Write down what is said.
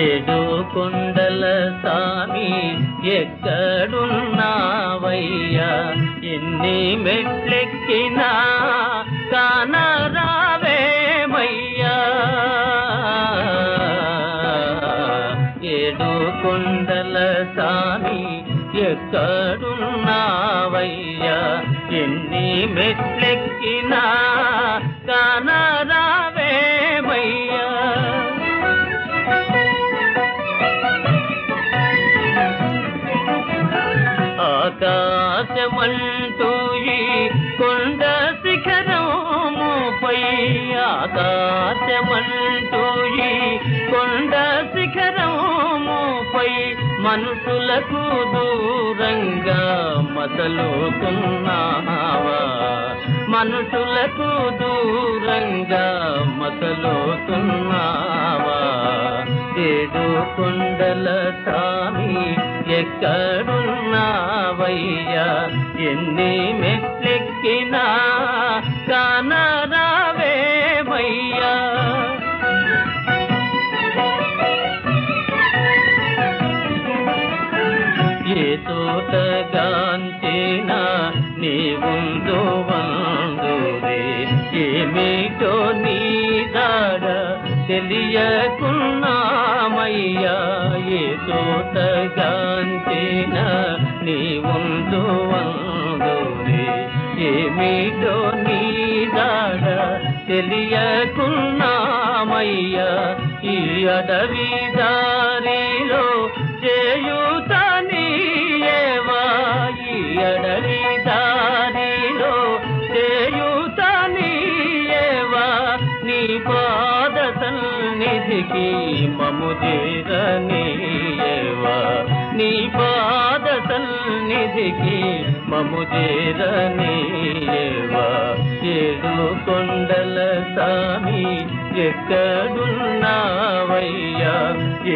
ఏడు కొండల సామి ఎక్కడున్నావయ్యా, ఎన్ని మెట్లెక్కినా కానరావేమయ్యా. ఏడు కొండల సామి ఎక్కడున్నావయ్యా, ఎన్ని మెట్లెక్కినా కానరావేమయ్యా. ఆకాశమంటూ ఈ కొండ శిఖరముపై, ఆకాశమంటూ ఈ కొండ శిఖరముపై మనుషులకు దూరంగా మసలుతున్నావా, మనుషులకు దూరంగా మసలుతున్నావా. ఏడు కొండల సామి ఎక్కడున్నావయ్యా, ఎన్ని మెట్లెక్కినా కానరావేమయ్యా. ఏ తోటగాంచినా నీ ముందు వందురే, ఏమిటో నీ దాడ తెలియకున్నామయ్యా. ఏ తోటగాంచినా నీ ముందు వందురే, ఏమిటో నీ దాడ తెలియకున్నామయ్యా. ఈ అడవి దారిలో చేయుత నీయేవా, ఈ అడవి దారిలో చేయుత నీయేవా. నీ పాద సన్నిధికి మము చేరనీయేవా, నీ పాద సన్నిధికి మము చేరనీయేవా. ఏడు కొండల సామి ఎక్కడున్నావయ్యా,